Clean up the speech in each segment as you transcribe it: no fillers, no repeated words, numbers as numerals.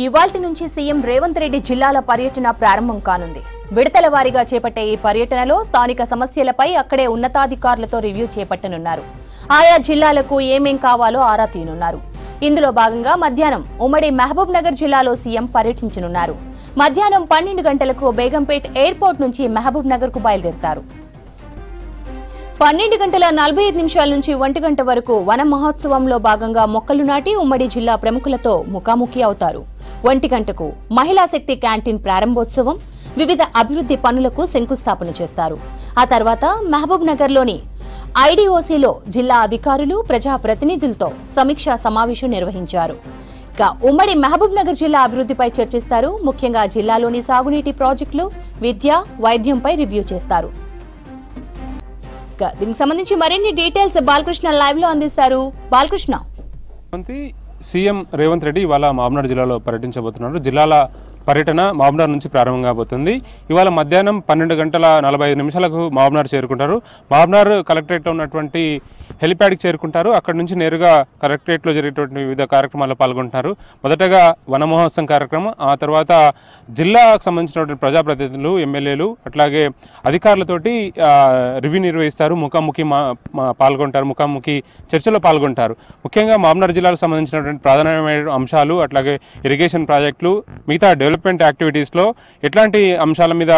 ఇవాల్టి నుంచి సీఎం రేవంత్ రెడ్డి జిల్లాల పర్యటన ప్రారంభం కానుంది. విడతల వారీగా చేపట్టే ఈ పర్యటనలో స్థానిక సమస్యలపై అక్కడే ఉన్నతాధికారులతో రివ్యూ చేపట్టనున్నారు. ఆయా జిల్లాలకు ఏమేం కావాలో ఆరా తీయనున్నారు. ఇందులో భాగంగా మధ్యాహ్నం ఉమ్మడి మహబూబ్ నగర్ జిల్లాలో సీఎం పర్యటించనున్నారు. మధ్యాహ్నం 12 గంటలకు బేగంపేట్ ఎయిర్పోర్ట్ నుంచి మహబూబ్ నగర్ కు బయలుదేరతారు. 12:45 నుంచి 1 గంట వరకు వన మహోత్సవంలో భాగంగా మొక్కలు నాటి ఉమ్మడి జిల్లా ప్రముఖులతో ముఖాముఖి అవుతారు. 1 గంటకు మహిళా శక్తి క్యాంటీన్ ప్రారంభోత్సవం, వివిధ అభివృద్ధి పనులకు శంకుస్థాపన చేస్తారు. ఆ తర్వాత మహబూబ్ నగర్లోని ఐడీఓసీలో జిల్లా అధికారులు, ప్రజాప్రతినిధులతో సమీక్షా సమావేశం నిర్వహించారు. ఉమ్మడి మహబూబ్ నగర్ జిల్లా అభివృద్ధిపై చర్చిస్తారు. ముఖ్యంగా జిల్లాలోని సాగునీటి ప్రాజెక్టులు, విద్య, వైద్యంపై రివ్యూ చేస్తారు. దీనికి సంబంధించి మరిన్ని డీటెయిల్స్ బాలకృష్ణ లైవ్ లో అందిస్తారు. బాలకృష్ణ. సీఎం రేవంత్ రెడ్డి ఇవాళ మహబూబ్నగర్ జిల్లాలో పర్యటించబోతున్నారు. జిల్లాల పర్యటన మహబూబ్నగర్ నుంచి ప్రారంభం కాబోతుంది. ఇవాళ మధ్యాహ్నం 12:45 మహబూబ్నగర్ చేరుకుంటారు. మహబూబ్నగర్ కలెక్టరేట్లో ఉన్నటువంటి హెలిప్యాడ్కి చేరుకుంటారు. అక్కడ నుంచి నేరుగా కలెక్టరేట్లో జరిగేటువంటి వివిధ కార్యక్రమాల్లో పాల్గొంటున్నారు. మొదటగా వన మహోత్సవం కార్యక్రమం, ఆ తర్వాత జిల్లాకు సంబంధించినటువంటి ప్రజాప్రతినిధులు, ఎమ్మెల్యేలు, అట్లాగే అధికారులతోటి రివ్యూ నిర్వహిస్తారు. ముఖాముఖి పాల్గొంటారు, ముఖాముఖి చర్చలో పాల్గొంటారు. ముఖ్యంగా మహబూబ్నగర్ జిల్లాకు సంబంధించినటువంటి ప్రధానమైన అంశాలు, అట్లాగే ఇరిగేషన్ ప్రాజెక్టులు, మిగతా డెవలప్మెంట్ యాక్టివిటీస్లో ఎట్లాంటి అంశాల మీద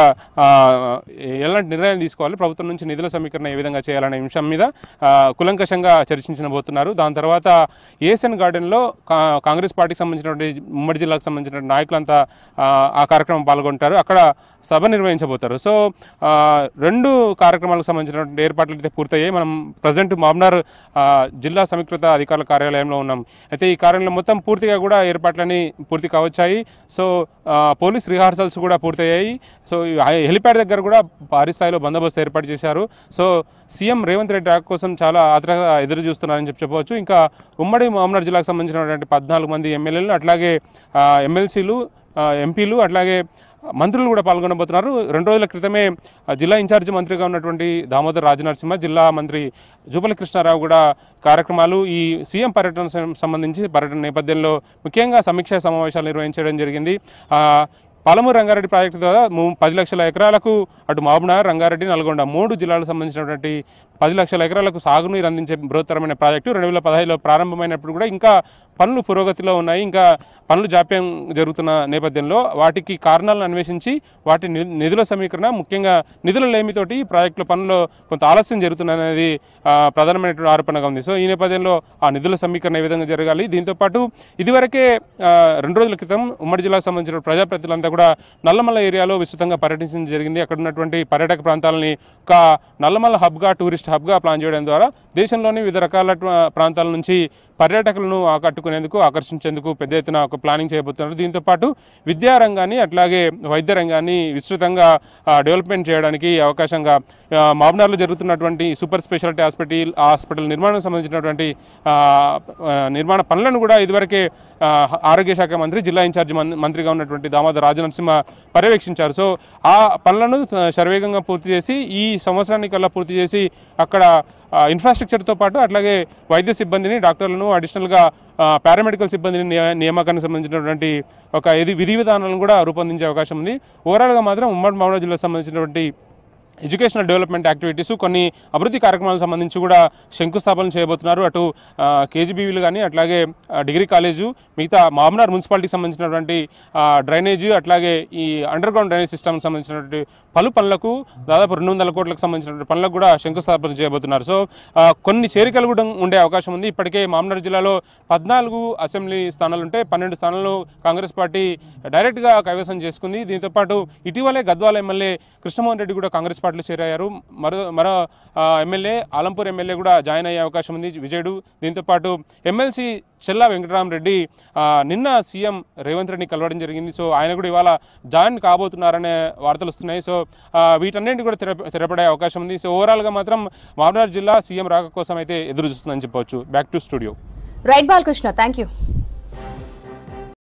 ఎలాంటి నిర్ణయం తీసుకోవాలి, ప్రభుత్వం నుంచి నిధుల సమీకరణ ఏ విధంగా చేయాలనే అంశం మీద కులంకషంగా చర్చించబోతున్నారు. దాని తర్వాత ఏఎస్ఎన్ గార్డెన్లో కాంగ్రెస్ పార్టీకి సంబంధించినటువంటి ఉమ్మడి జిల్లాకు సంబంధించిన నాయకులంతా ఆ కార్యక్రమం పాల్గొంటారు. అక్కడ సభ నిర్వహించబోతారు. సో 2 కార్యక్రమాలకు సంబంధించినటువంటి ఏర్పాట్లు అయితే పూర్తయ్యాయి. మనం ప్రజెంట్ మహబూబ్నగర్ జిల్లా సమీకృత అధికారుల కార్యాలయంలో ఉన్నాం. అయితే ఈ కార్యాలయం మొత్తం పూర్తిగా కూడా ఏర్పాట్లన్నీ పూర్తి కావచ్చాయి. సో పోలీస్ రిహార్సల్స్ కూడా పూర్తయ్యాయి. సో హెలిప్యాడ్ దగ్గర కూడా భారీ స్థాయిలో బందోబస్తు ఏర్పాటు చేశారు. సో సీఎం రేవంత్ రెడ్డి రాక కోసం చాలా ఆత్రంగా ఎదురు చూస్తున్నారని చెప్పవచ్చు. ఇంకా ఉమ్మడి మహబూబ్నగర్ జిల్లాకు సంబంధించినటువంటి 14 మంది ఎమ్మెల్యేలు, అట్లాగే ఎమ్మెల్సీలు, ఎంపీలు, అట్లాగే మంత్రులు కూడా పాల్గొనబోతున్నారు. 2 రోజుల క్రితమే జిల్లా ఇన్ఛార్జి మంత్రిగా ఉన్నటువంటి దామోదర్ రాజనరసింహ, జిల్లా మంత్రి జూపల్లి కృష్ణారావు కూడా కార్యక్రమాలు ఈ సీఎం పర్యటన సంబంధించి పర్యటన నేపథ్యంలో ముఖ్యంగా సమీక్షా సమావేశాలు నిర్వహించడం జరిగింది. పాలమూరు రంగారెడ్డి ప్రాజెక్టు ద్వారా 10 లక్షల ఎకరాలకు అటు మహబూబ్నగర్, రంగారెడ్డి, నల్గొండ 3 జిల్లాలకు సంబంధించినటువంటి 10 లక్షల ఎకరాలకు సాగునీరు అందించే బృహత్తరమైన ప్రాజెక్టు 2015లో ప్రారంభమైనప్పుడు కూడా ఇంకా పనులు పురోగతిలో ఉన్నాయి. ఇంకా పనులు జాప్యం జరుగుతున్న నేపథ్యంలో వాటికి కారణాలను అన్వేషించి వాటి నిధుల సమీకరణ, ముఖ్యంగా నిధుల లేమితోటి ప్రాజెక్టుల పనుల్లో కొంత ఆలస్యం జరుగుతుందనేది ప్రధానమైనటువంటి ఆరోపణగా ఉంది. సో ఈ నేపథ్యంలో ఆ నిధుల సమీకరణ ఏ విధంగా జరగాలి. దీంతోపాటు ఇదివరకే 2 రోజుల క్రితం ఉమ్మడి జిల్లాకు సంబంధించిన ప్రజాప్రతినిధులంతా కూడా నల్లమల్ల ఏరియాలో విస్తృతంగా పర్యటించడం జరిగింది. అక్కడ ఉన్నటువంటి పర్యాటక ప్రాంతాలని ఒక నల్లమల్ల హబ్గా, టూరిస్ట్ హబ్గా ప్లాన్ చేయడం ద్వారా దేశంలోని వివిధ రకాల ప్రాంతాల నుంచి పర్యాటకులను ఆకర్షించేందుకు పెద్ద ఎత్తున ఒక ప్లానింగ్ చేయబోతున్నారు. దీంతోపాటు విద్యారంగాన్ని, అట్లాగే వైద్య రంగాన్ని విస్తృతంగా డెవలప్మెంట్ చేయడానికి అవకాశంగా మహబూబ్నగర్లో జరుగుతున్నటువంటి సూపర్ స్పెషాలిటీ హాస్పిటల్ నిర్మాణం సంబంధించినటువంటి నిర్మాణ పనులను కూడా ఇదివరకే ఆరోగ్య శాఖ మంత్రి, జిల్లా ఇన్ఛార్జి మంత్రిగా ఉన్నటువంటి దామోదర్ రాజనరసింహ పర్యవేక్షించారు. సో ఆ పనులను శరవేగంగా పూర్తి చేసి ఈ సంవత్సరానికల్లా పూర్తి చేసి అక్కడ ఇన్ఫ్రాస్ట్రక్చర్తో పాటు అట్లాగే వైద్య సిబ్బందిని, డాక్టర్లను, అడిషనల్గా పారామెడికల్ సిబ్బందిని నియామకానికి సంబంధించినటువంటి ఒక విధి విధానాలను కూడా రూపొందించే అవకాశం ఉంది. ఓవరాల్గా మాత్రం ఉమ్మడి మహబూబ్నగర్ జిల్లాకు సంబంధించినటువంటి ఎడ్యుకేషనల్ డెవలప్మెంట్ యాక్టివిటీస్, కొన్ని అభివృద్ధి కార్యక్రమాలకు సంబంధించి కూడా శంకుస్థాపన చేయబోతున్నారు. అటు కేజీబీవీలు కానీ, అట్లాగే డిగ్రీ కాలేజు, మిగతా మహబూబ్నగర్ మున్సిపాలిటీకి సంబంధించినటువంటి డ్రైనేజీ, అట్లాగే ఈ అండర్ గ్రౌండ్ డ్రైనేజ్ సిస్టమ్కి సంబంధించినటువంటి పలు పనులకు దాదాపు 200 కోట్లకు సంబంధించినటువంటి పనులకు కూడా శంకుస్థాపన చేయబోతున్నారు. సో కొన్ని చేరికలు కూడా ఉండే అవకాశం ఉంది. ఇప్పటికే మహబూబ్నగర్ జిల్లాలో 14 అసెంబ్లీ స్థానాలు ఉంటే 12 స్థానాలు కాంగ్రెస్ పార్టీ డైరెక్ట్గా కైవసం చేసుకుంది. దీంతోపాటు ఇటీవలే గద్వాల ఎమ్మెల్యే కృష్ణమోహన్ రెడ్డి కూడా కాంగ్రెస్ పార్టీలో చేరారు. మరో ఎమ్మెల్యే, ఆలంపూర్ ఎమ్మెల్యే కూడా జాయిన్ అయ్యే అవకాశం ఉంది, విజయుడు. దీంతోపాటు ఎమ్మెల్సీ చెల్లా వెంకటరామరెడ్డి నిన్న సీఎం రేవంత్ రెడ్డిని కలవడం జరిగింది. సో ఆయన కూడా ఇవాళ జాయిన్ కాబోతున్నారనే వార్తలు వస్తున్నాయి. సో వీటన్నింటి కూడా తెరపడే అవకాశం ఉంది. సో ఓవరాల్గా మాత్రం మహబూబ్నగర్ జిల్లా సీఎం రాక కోసం అయితే ఎదురు చూస్తుందని చెప్పవచ్చు. Back to studio. Right Balakrishna, thank you.